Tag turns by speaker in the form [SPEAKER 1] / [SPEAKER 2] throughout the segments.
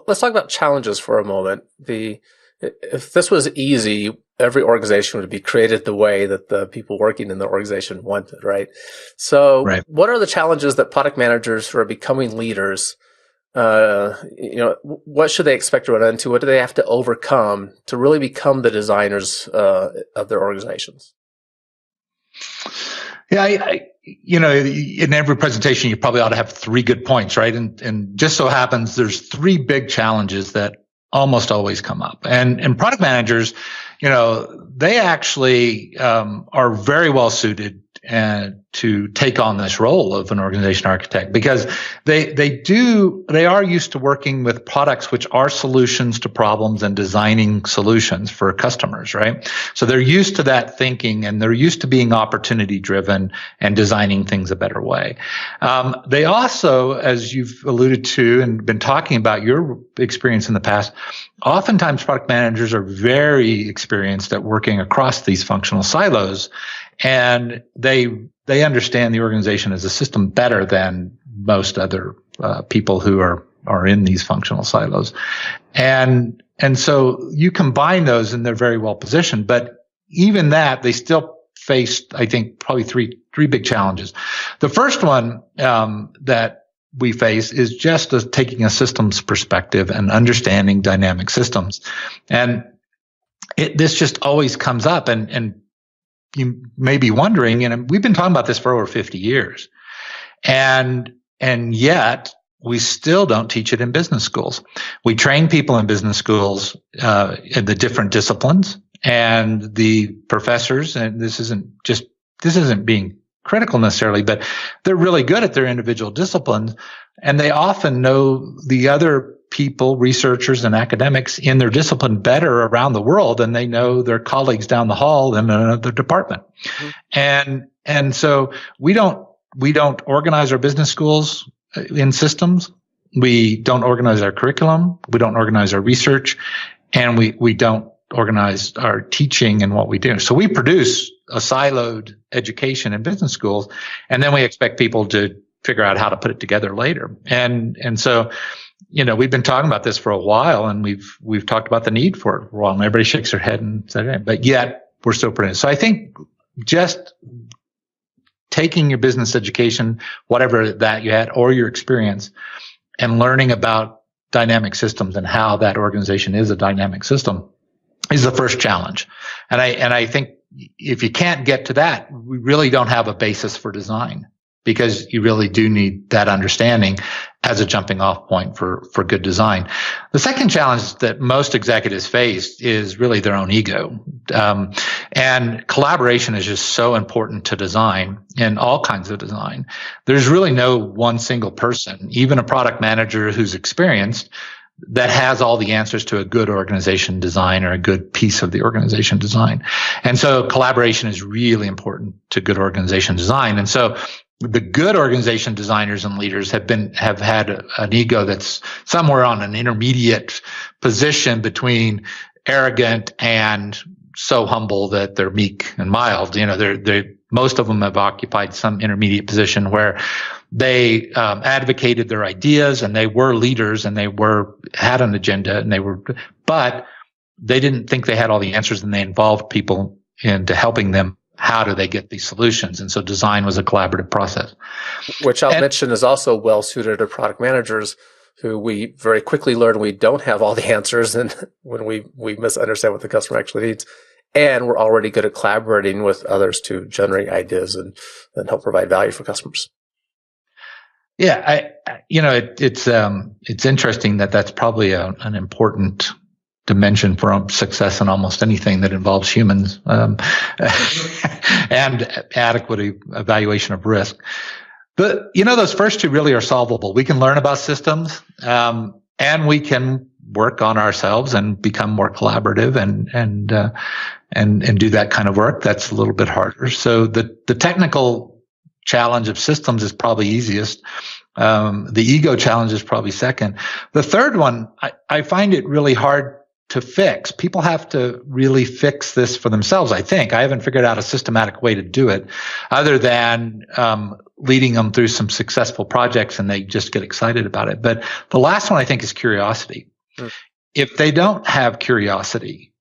[SPEAKER 1] let's talk about challenges for a moment. If this was easy, every organization would be created the way that the people working in the organization wanted, right? So
[SPEAKER 2] Right.
[SPEAKER 1] what are the challenges that product managers who are becoming leaders, what should they expect to run into? What do they have to overcome to really become the designers of their organizations?
[SPEAKER 2] Yeah, in every presentation, you probably ought to have three good points, right? And just so happens there's three big challenges that almost always come up. And product managers, they actually are very well suited to take on this role of an organization architect, because they are used to working with products which are solutions to problems and designing solutions for customers, right? So they're used to that thinking, and they're used to being opportunity driven and designing things a better way. They also, as you've alluded to and been talking about your experience in the past, oftentimes product managers are very experienced at working across these functional silos, and they understand the organization as a system better than most other people who are in these functional silos. And so you combine those and they're very well positioned. But even that, they still face, I think, probably three big challenges. The first one that we face is just taking a systems perspective and understanding dynamic systems. And this just always comes up, and you may be wondering, we've been talking about this for over 50 years, and yet we still don't teach it in business schools. We train people in business schools in the different disciplines, and the professors, and this isn't being critical necessarily, but they're really good at their individual disciplines, and they often know the other people, researchers and academics in their discipline better around the world than they know their colleagues down the hall in another department. Mm-hmm. And so we don't organize our business schools in systems. We don't organize our curriculum. We don't organize our research, and we don't organize our teaching and what we do. So we produce a siloed education in business schools, and then we expect people to figure out how to put it together later. And so, we've been talking about this for a while, and we've talked about the need for it for a while, and everybody shakes their head and says, but yet we're still putting it. So I think just taking your business education, whatever that you had, or your experience, and learning about dynamic systems and how that organization is a dynamic system is the first challenge. And I think if you can't get to that, we really don't have a basis for design, because you really do need that understanding as a jumping off point for good design. The second challenge that most executives face is really their own ego. And collaboration is just so important to design, and all kinds of design. There's really no one single person, even a product manager who's experienced, that has all the answers to a good organization design or a good piece of the organization design. And so collaboration is really important to good organization design. And so the good organization designers and leaders have had an ego that's somewhere on an intermediate position between arrogant and so humble that they're meek and mild. Most of them have occupied some intermediate position where they advocated their ideas, and they were leaders, and they had an agenda, but they didn't think they had all the answers, and they involved people into helping them. How do they get these solutions? And so design was a collaborative process.
[SPEAKER 1] Which I'll mention is also well suited to product managers, who we very quickly learn we don't have all the answers, and when we misunderstand what the customer actually needs. And we're already good at collaborating with others to generate ideas and help provide value for customers.
[SPEAKER 2] Yeah, it's interesting that's probably an important dimension for success in almost anything that involves humans, and adequate evaluation of risk. But those first two really are solvable. We can learn about systems, and we can work on ourselves and become more collaborative and do that kind of work. That's a little bit harder. So the technical challenge of systems is probably easiest. The ego challenge is probably second. The third one, I find it really hard to fix. People have to really fix this for themselves, I think. I haven't figured out a systematic way to do it other than leading them through some successful projects, and they just get excited about it. But the last one, I think, is curiosity. If they don't have curiosity,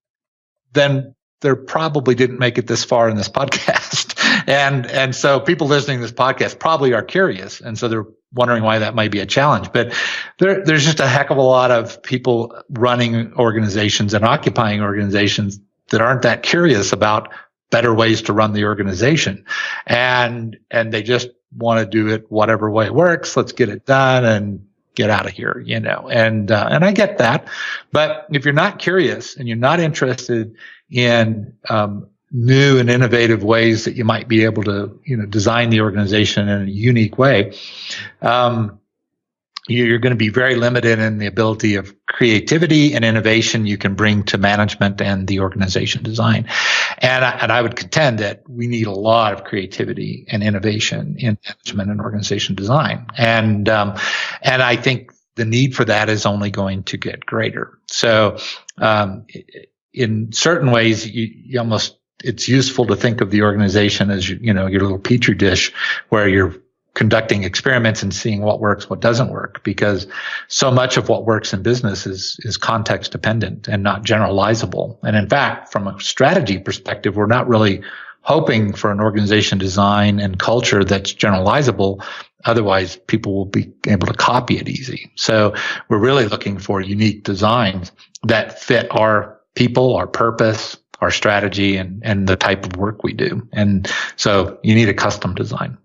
[SPEAKER 2] then they probably didn't make it this far in this podcast. And so people listening to this podcast probably are curious. And so they're wondering why that might be a challenge. But there's just a heck of a lot of people running organizations and occupying organizations that aren't that curious about better ways to run the organization. And they just want to do it whatever way works. Let's get it done and get out of here, and I get that. But if you're not curious and you're not interested in, new and innovative ways that you might be able to, design the organization in a unique way, you're going to be very limited in the ability of creativity and innovation you can bring to management and the organization design. And I would contend that we need a lot of creativity and innovation in management and organization design. And I think the need for that is only going to get greater. So, in certain ways, you almost, it's useful to think of the organization as, your little petri dish where you're conducting experiments and seeing what works, what doesn't work, because so much of what works in business is context dependent and not generalizable. And in fact, from a strategy perspective, we're not really hoping for an organization design and culture that's generalizable. Otherwise, people will be able to copy it easy. So we're really looking for unique designs that fit our people, our purpose, our strategy, and the type of work we do. And so you need a custom design.